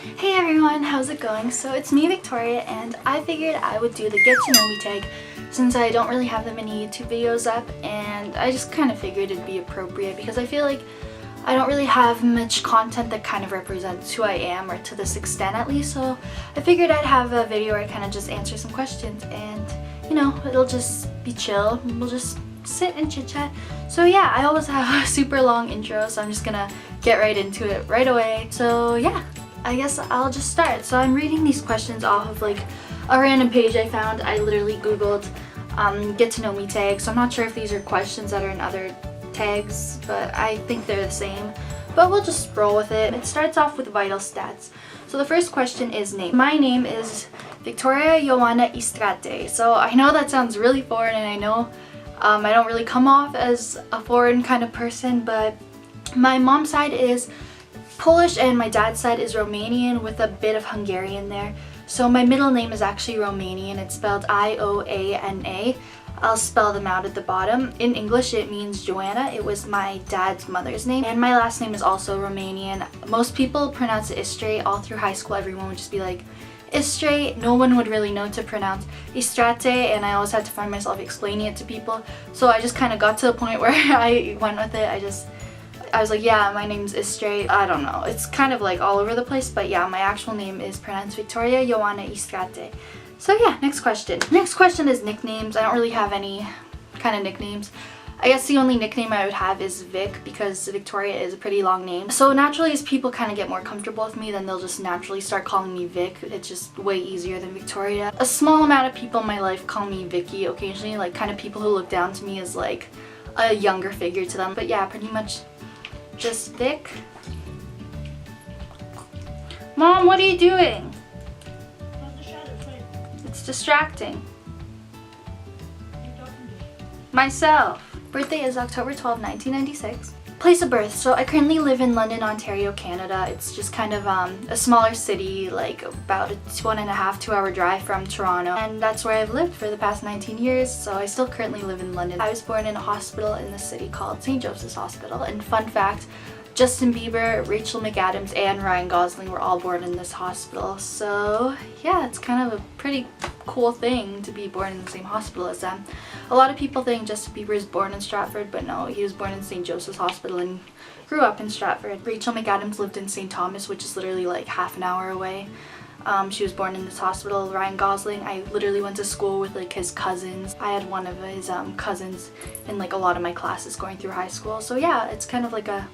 Hey everyone, how's it going? So it's me, Victoria, and I figured I would do the Get to Know Me tag since I don't really have that many YouTube videos up, and I just kind of figured it'd be appropriate because I feel like I don't really have much content that kind of represents who I am, or to this extent at least, so I figured I'd have a video where I kind of just answer some questions and, you know, it'll just be chill. We'll just sit and chit chat. So yeah, I always have a super long intro, so I'm just gonna get right into it right away. So yeah, I guess I'll just start. So I'm reading these questions off of like a random page I found. I literally googled get to know me tags, so I'm not sure if these are questions that are in other tags, but I think they're the same, but we'll just roll with it. It starts off with vital stats. So the first question is name. My name is Victoria Joanna Istrate. So I know that sounds really foreign, and I know I don't really come off as a foreign kind of person, but my mom's side is Polish and my dad's side is Romanian with a bit of Hungarian there. So my middle name is actually Romanian. It's spelled I-O-A-N-A. I'll spell them out at the bottom. In English it means Joanna. It was my dad's mother's name. And my last name is also Romanian. Most people pronounce it Istrate. All through high school everyone would just be like Istrate. No one would really know to pronounce Istrate, and I always had to find myself explaining it to people. So I just kind of got to the point where I went with it. I was like, yeah, my name's Istrate. I don't know. It's kind of like all over the place, but yeah, my actual name is pronounced Victoria Joanna Istrate. So yeah, next question. Next question is nicknames. I don't really have any kind of nicknames. I guess the only nickname I would have is Vic, because Victoria is a pretty long name. So naturally, as people kind of get more comfortable with me, then they'll just naturally start calling me Vic. It's just way easier than Victoria. A small amount of people in my life call me Vicky occasionally, like kind of people who look down to me as like a younger figure to them. But yeah, pretty much just Vic. Mom, what are you doing? It's distracting. Myself. Birthday is October 12, 1996. Place of birth. So I currently live in London, Ontario, Canada. It's just kind of a smaller city, like about a 2.5-2 hour drive from Toronto. And that's where I've lived for the past 19 years, so I still currently live in London. I was born in a hospital in the city called St. Joseph's Hospital. And fun fact, Justin Bieber, Rachel McAdams, and Ryan Gosling were all born in this hospital. So yeah, it's kind of a pretty cool thing to be born in the same hospital as them. A lot of people think Justin Bieber is born in Stratford, but no, he was born in St. Joseph's Hospital and grew up in Stratford. Rachel McAdams lived in St. Thomas, which is literally like half an hour away. She was born in this hospital. Ryan Gosling, I literally went to school with like his cousins. I had one of his cousins in like a lot of my classes going through high school. So yeah, it's kind of like a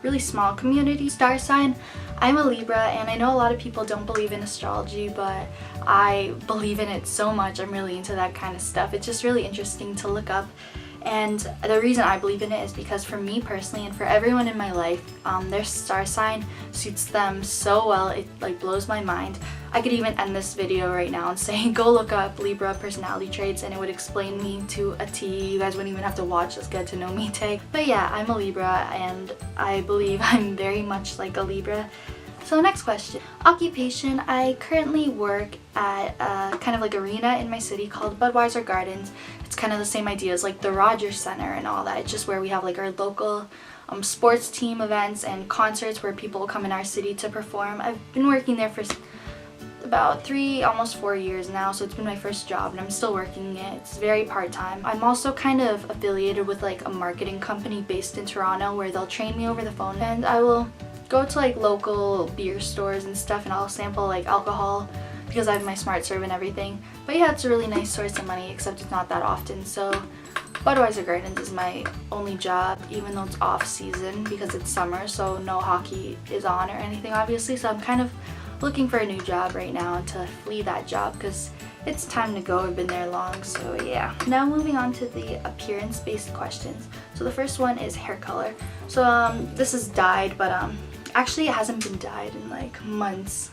really small community. Star sign, I'm a Libra, and I know a lot of people don't believe in astrology, but I believe in it so much. I'm really into that kind of stuff. It's just really interesting to look up. And the reason I believe in it is because for me personally and for everyone in my life, their star sign suits them so well. It like blows my mind. I could even end this video right now and say go look up Libra personality traits, and it would explain me to a T. You guys wouldn't even have to watch this Get to Know Me tag. But yeah, I'm a Libra, and I believe I'm very much like a Libra. So next question. Occupation. I currently work at a kind of like arena in my city called Budweiser Gardens. It's kind of the same idea as like the Rogers Center and all that. It's just where we have like our local sports team events and concerts where people will come in our city to perform. I've been working there for about 3, almost 4 years now, so it's been my first job and I'm still working it. It's very part-time. I'm also kind of affiliated with like a marketing company based in Toronto where they'll train me over the phone, and I will go to like local beer stores and stuff, and I'll sample like alcohol because I have my smart serve and everything. But yeah, it's a really nice source of money, except it's not that often. So Budweiser Gardens is my only job, even though it's off season because it's summer, so no hockey is on or anything obviously. So I'm kind of looking for a new job right now to flee that job because it's time to go. I've been there long, so yeah. Now moving on to the appearance-based questions. So the first one is hair color. So this is dyed, but actually it hasn't been dyed in like months.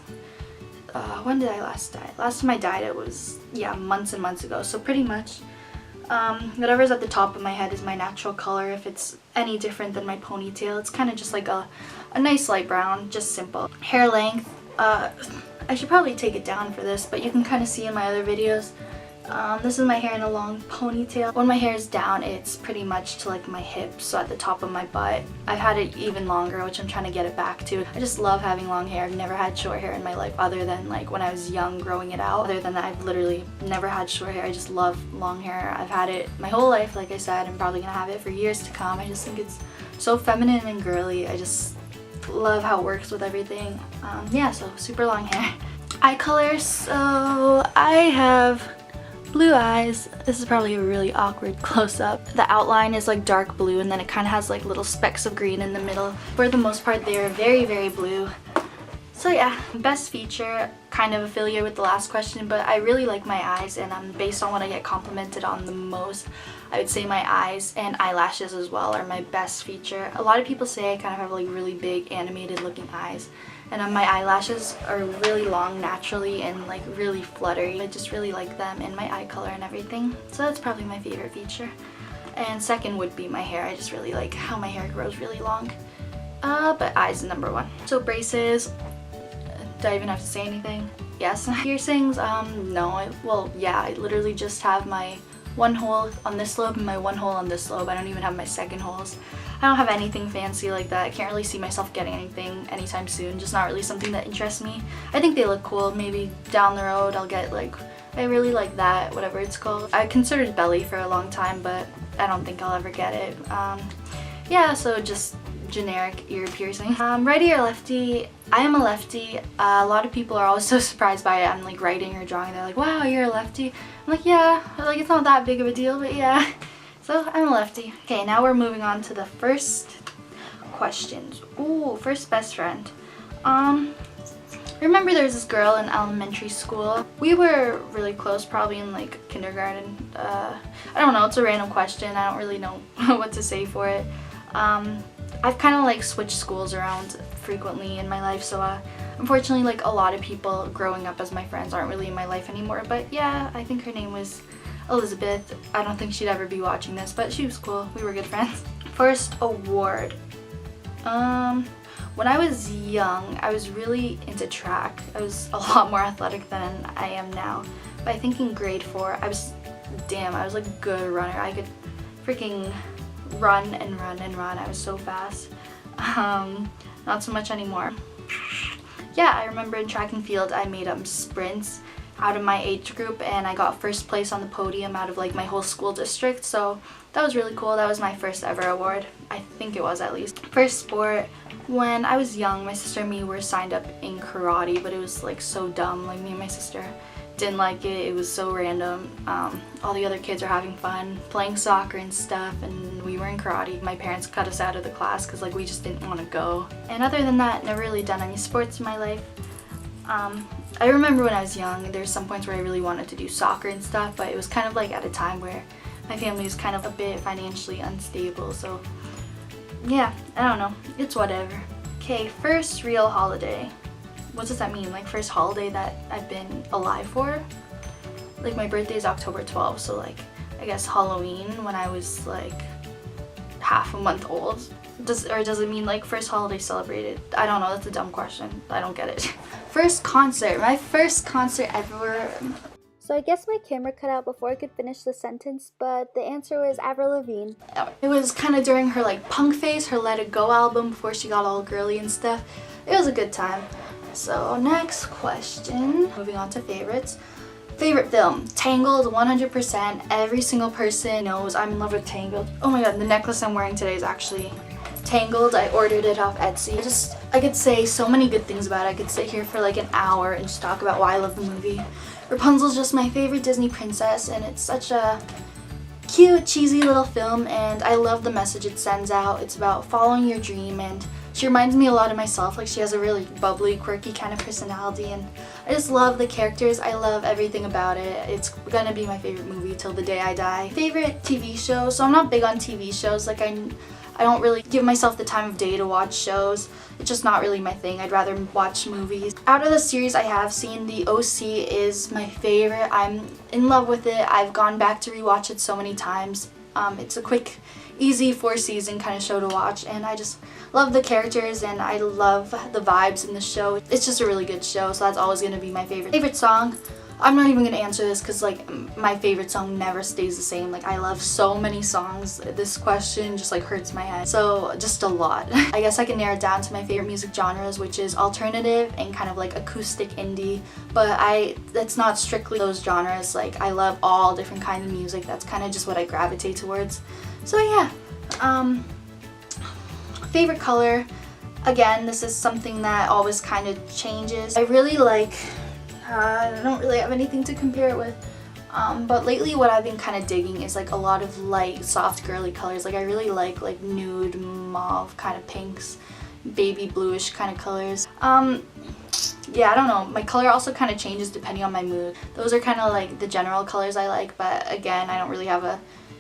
When did I last dye? Last time I dyed it was, yeah, months and months ago. So pretty much whatever's at the top of my head is my natural color. If it's any different than my ponytail, it's kind of just like a nice light brown, just simple. Hair length. I should probably take it down for this, but you can kind of see in my other videos This is my hair in a long ponytail. When my hair is down, it's pretty much to like my hips, so at the top of my butt. I've had it even longer, which I'm trying to get it back to. I just love having long hair. I've never had short hair in my life other than like when I was young growing it out. Other than that, I've literally never had short hair. I just love long hair. I've had it my whole life, like I said. I'm probably gonna have it for years to come. I just think it's so feminine and girly. I just love how it works with everything. Yeah, so super long hair. Eye color, so I have blue eyes. This is probably a really awkward close-up. The outline is like dark blue and then it kind of has like little specks of green in the middle. For the most part, they're very, very blue. So yeah, best feature, kind of affiliated with the last question, but I really like my eyes, and based on what I get complimented on the most, I would say my eyes and eyelashes as well are my best feature. A lot of people say I kind of have like really big animated looking eyes, and my eyelashes are really long naturally and like really fluttery. I just really like them and my eye color and everything. So that's probably my favorite feature. And second would be my hair. I just really like how my hair grows really long. But eyes is number one. So braces, do I even have to say anything? Yes. Piercings, no. Well, yeah, I literally just have my one hole on this lobe and my one hole on this lobe. I don't even have my second holes. I don't have anything fancy like that. I can't really see myself getting anything anytime soon. Just not really something that interests me. I think they look cool. Maybe down the road I'll get like, I really like that, whatever it's called. I considered belly for a long time, but I don't think I'll ever get it. Yeah, so just generic ear piercing. Righty or lefty? I am a lefty. A lot of people are always so surprised by it. I'm like writing or drawing. They're like, wow, you're a lefty. I'm like, yeah. Like, it's not that big of a deal, but yeah. So I'm a lefty. Okay, now we're moving on to the first questions. Ooh, first best friend. Remember there was this girl in elementary school. We were really close, probably in like kindergarten. I don't know, it's a random question. I don't really know what to say for it. I've kind of like switched schools around frequently in my life, so unfortunately like a lot of people growing up as my friends aren't really in my life anymore. But yeah, I think her name was Elizabeth. I don't think she'd ever be watching this, but she was cool. We were good friends. First award. When I was young, I was really into track. I was a lot more athletic than I am now. But I think in grade 4, I was like a good runner. I could freaking run and run and run. I was so fast. Not so much anymore. Yeah, I remember in track and field I made sprints out of my age group, and I got first place on the podium out of like my whole school district, so that was really cool. That was my first ever award. I think it was, at least. First sport, when I was young, my sister and me were signed up in karate, but it was like so dumb. Like, me and my sister didn't like it. It was so random. All the other kids are having fun playing soccer and stuff, and we were in karate. My parents cut us out of the class because like we just didn't want to go. And other than that, never really done any sports in my life. I remember when I was young, there's some points where I really wanted to do soccer and stuff, but it was kind of like at a time where my family was kind of a bit financially unstable, so yeah, I don't know, it's whatever. Okay, first real holiday. What does that mean? Like, first holiday that I've been alive for? Like, my birthday is October 12th, so like, I guess Halloween when I was like half a month old. Does it mean like first holiday celebrated? I don't know, that's a dumb question. I don't get it. First concert. My first concert ever. So I guess my camera cut out before I could finish the sentence, but the answer was Avril Lavigne. It was kind of during her like punk phase, her Let It Go album, before she got all girly and stuff. It was a good time. So next question. Moving on to favorites. Favorite film, Tangled, 100%. Every single person knows I'm in love with Tangled. Oh my god, the necklace I'm wearing today is actually Tangled. I ordered it off Etsy. I could say so many good things about it. I could sit here for like an hour and just talk about why I love the movie. Rapunzel's just my favorite Disney princess, and it's such a cute, cheesy little film, and I love the message it sends out. It's about following your dream, and she reminds me a lot of myself. Like, she has a really bubbly, quirky kind of personality, and I just love the characters. I love everything about it. It's gonna be my favorite movie till the day I die. Favorite TV show? So I'm not big on TV shows. Like, I don't really give myself the time of day to watch shows. It's just not really my thing. I'd rather watch movies. Out of the series I have seen, The OC is my favorite. I'm in love with it. I've gone back to rewatch it so many times. It's a quick, easy 4-season kind of show to watch, and I just love the characters and I love the vibes in the show. It's just a really good show, so that's always going to be my favorite song. I'm not even going to answer this because like my favorite song never stays the same. Like I love so many songs. This question just like hurts my head. So just a lot. I guess I can narrow it down to my favorite music genres, which is alternative and kind of like acoustic indie. But that's not strictly those genres. Like I love all different kinds of music. That's kind of just what I gravitate towards. So yeah. Favorite color. Again, this is something that always kind of changes. I really like I don't really have anything to compare it with, but lately what I've been kind of digging is like a lot of light, soft, girly colors. Like I really like nude, mauve kind of pinks, baby bluish kind of colors. Yeah, I don't know. My color also kind of changes depending on my mood. Those are kind of like the general colors I like, but again, I don't really have a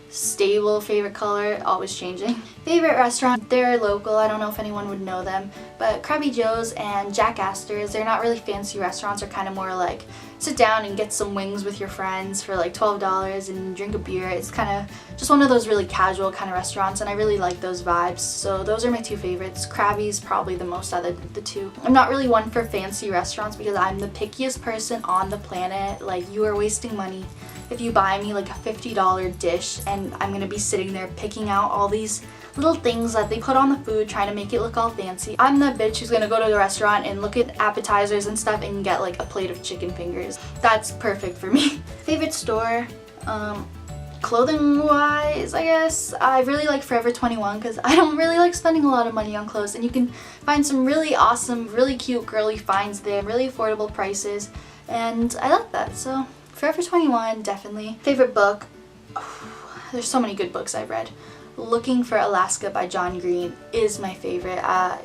stable favorite color, always changing. Favorite restaurant, they're local, I don't know if anyone would know them, but Krabby Joe's and Jack Astor's, they're not really fancy restaurants, they're kind of more like sit down and get some wings with your friends for like $12 and drink a beer. It's kind of just one of those really casual kind of restaurants, and I really like those vibes. So those are my two favorites. Krabby's probably the most out of the two. I'm not really one for fancy restaurants because I'm the pickiest person on the planet. Like, you are wasting money if you buy me like a $50 dish and I'm gonna be sitting there picking out all these little things that they put on the food trying to make it look all fancy. I'm the bitch who's gonna go to the restaurant and look at appetizers and stuff and get like a plate of chicken fingers. That's perfect for me. Favorite store, clothing wise, I guess I really like Forever 21 because I don't really like spending a lot of money on clothes, and you can find some really awesome, really cute girly finds there, really affordable prices, and I like that. So Forever 21, definitely. Favorite book, there's so many good books I've read. Looking for Alaska by John Green is my favorite. I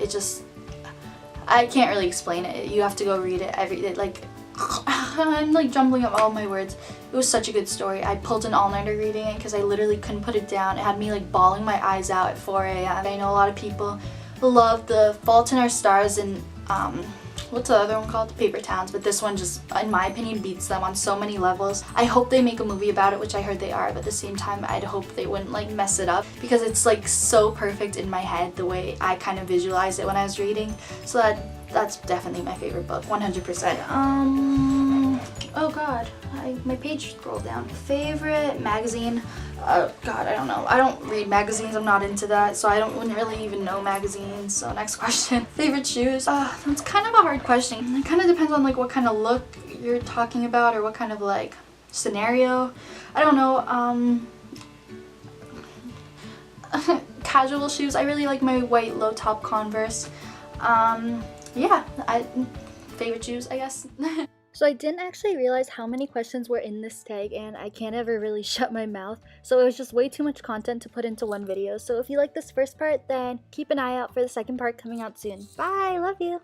can't really explain it. You have to go read it. I'm like jumbling up all my words. It was such a good story. I pulled an all-nighter reading it because I literally couldn't put it down. It had me like bawling my eyes out at 4 a.m. I know a lot of people love The Fault in Our Stars and what's the other one called? Paper Towns, but this one just, in my opinion, beats them on so many levels. I hope they make a movie about it, which I heard they are, but at the same time, I'd hope they wouldn't like mess it up because it's like so perfect in my head the way I kind of visualized it when I was reading. So that's definitely my favorite book, 100%. Oh god, my page scrolled down. Favorite magazine? God, I don't know. I don't read magazines, I'm not into that, so I wouldn't really even know magazines. So next question. Favorite shoes? That's kind of a hard question. It kind of depends on like what kind of look you're talking about or what kind of like scenario. I don't know. Casual shoes. I really like my white low top Converse. Yeah, favorite shoes, I guess. So I didn't actually realize how many questions were in this tag, and I can't ever really shut my mouth, so it was just way too much content to put into one video. So if you like this first part, then keep an eye out for the second part coming out soon. Bye, love you!